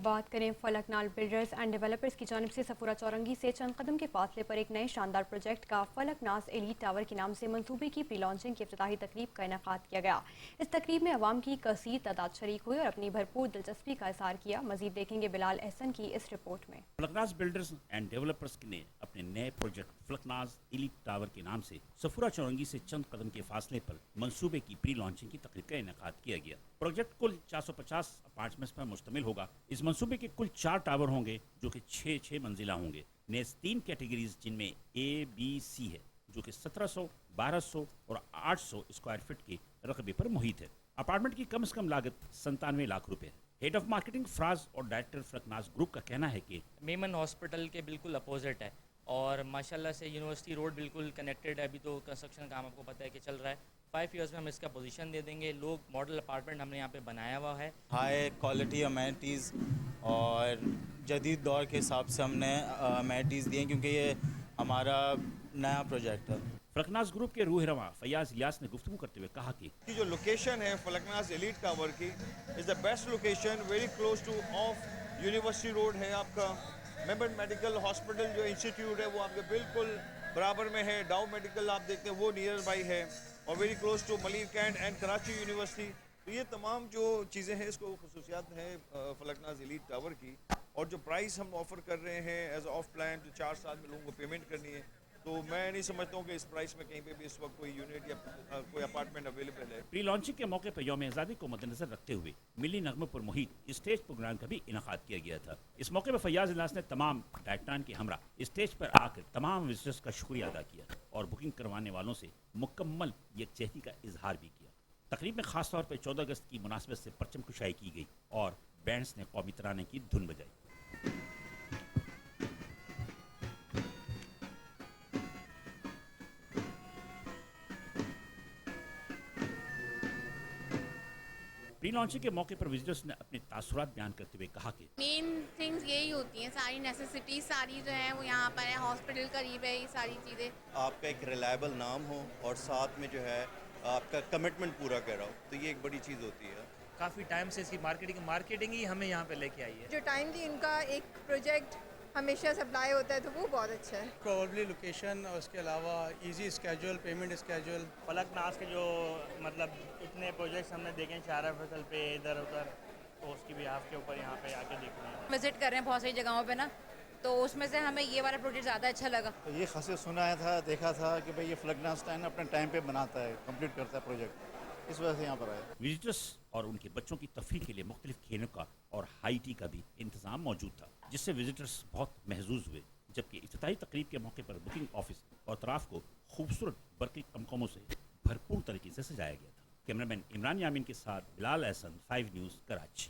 बात करें फलकनाल builders and developers की जानिब से सफूरा चौरंगी से चंद कदम के फासले पर एक नए शानदार प्रोजेक्ट का फलकनाज एलीट टावर के नाम से मंसूबे की प्री लॉन्चिंग की इफ्तिताही तकरीब का इनेकाद किया गया। इस तकरीब में अवाम की कसीर तादाद शरीक हुई और अपनी भरपूर दिलचस्पी का इज़हार किया। मजीद देखेंगे बिलाल एहसन की इस रिपोर्ट में। फलकनाज बिल्डर्स एंड डेवलपर्स ने अपने नए प्रोजेक्ट फलकनाज एलीट टावर के नाम से सफूरा चौरंगी से चंद कदम के फासले पर मंसूबे की प्री लॉन्चिंग की तकरीब का इनेकाद किया गया। प्रोजेक्ट कुल 450 अपार्टमेंट्स पर मुश्तमिल होगा। इस मंसूबे के कुल 4 टावर होंगे जो कि 6 मंजिला होंगे। नेज़ 3 कैटेगरीज जिनमें ABC है जो कि 1700, 1200 और 800 स्क्वायर फीट के रकबे पर मुहित है। अपार्टमेंट की कम से कम लागत 97 लाख रुपए है। हेड ऑफ मार्केटिंग फराज और डायरेक्टर फलकनाज ग्रुप का कहना है कि मेमन हॉस्पिटल के बिल्कुल अपोजिट है और माशाल्लाह से यूनिवर्सिटी रोड बिल्कुल कनेक्टेड है। अभी तो कंस्ट्रक्शन काम आपको पता है कि चल रहा है। 5 इयर्स में हम इसका पोजीशन दे देंगे। लोग मॉडल अपार्टमेंट हमने यहाँ पे बनाया हुआ है। हाई क्वालिटी अमेनिटीज़ और जदीद दौर के हिसाब से हमने अमेनिटीज़ दिए क्योंकि ये हमारा नया प्रोजेक्ट है। फलकनाज ग्रुप के रूह रवा फयाज इलियास ने गुफ्तगू करते हुए कहा कि जो लोकेशन है फलकनाज एलीट टावर की is the best location, very close two of university road है। आपका मेमन मेडिकल हॉस्पिटल जो इंस्टीट्यूट है वो आपके बिल्कुल बराबर में है। डाउ मेडिकल आप देखते हैं वो नियर बाई है और very close to Malir cantt and Karachi university. तो ये तमाम जो चीज़ें हैं इसको खसूसियात हैं फलकनाज एलीट टावर की। और जो प्राइस हम ऑफ़र कर रहे हैं एज ऑफ प्लान तो 4 साल में लोगों को पेमेंट करनी है। तो मैं नहीं समझता हूँ कि इस प्राइस में कहीं पे भी इस वक्त कोई यूनिट या कोई अपार्टमेंट अवेलेबल है। प्री लॉन्चिंग के मौके पर यौम आज़ादी को मद्देनजर रखते हुए मिली नगमों पर मुहित स्टेज प्रोग्राम का भी इनेकाद किया गया था। इस मौके पर फयाज इलियास ने तमाम डायरेक्टरान के हमरा स्टेज पर आकर तमाम विजिटर्स का शुक्रिया अदा किया और बुकिंग करवाने वालों से मुकम्मल यकजहती का इजहार भी किया। तकरीब में खास तौर पर 14 अगस्त की मुनासिबत से परचम कुशाई की गई और बैंड्स ने कौमी तराने की धुन बजाई। प्री लॉन्चिंग के मौके पर विजिटर्स ने अपने तासुरात बयान करते हुए कहा कि मेन थिंग्स यही होती हैं, सारी नेसेसिटीज सारी जो हैं वो यहाँ पर है। हॉस्पिटल करीब है, ये सारी चीज़ें। आपका एक रिलायबल नाम हो और साथ में जो है आपका कमिटमेंट पूरा कर रहा हो तो ये एक बड़ी चीज़ होती है। काफ़ी टाइम से इसकी मार्केटिंग ही हमें यहाँ पे लेके आई है। जो टाइमली इनका एक प्रोजेक्ट हमेशा सप्लाई होता है तो वो बहुत अच्छा है। प्रोबेबली लोकेशन और उसके अलावा easy schedule, payment schedule. Falaknaz के जो मतलब इतने प्रोजेक्ट्स हमने देखे हैं चारा फसल पे इधर उधर, तो उसकी भी आपके ऊपर यहाँ पे आके देखना है। विजिट कर रहे हैं बहुत सारी जगहों पे ना, तो उसमें से हमें ये वाला प्रोजेक्ट ज़्यादा अच्छा लगा। तो ये खासे सुना था, देखा था कि भाई ये फलकनाज टाइम अपने टाइम पे बनाता है, कंप्लीट करता है प्रोजेक्ट, इस वजह से यहाँ पर आए। विजिटर्स और उनके बच्चों की तफरीह के लिए मुख्तलिफ खेलों का और हाई टी का भी इंतजाम मौजूद था जिससे विजिटर्स बहुत महजूज हुए। जबकि इफ्तिताही तकरीब के मौके पर बुकिंग ऑफिस और तराफ को खूबसूरत बरकी तमकों से भरपूर तरीके से सजाया गया था। कैमरामैन इमरान यामीन के साथ बिलाल एहसन, 5 न्यूज़, कराची।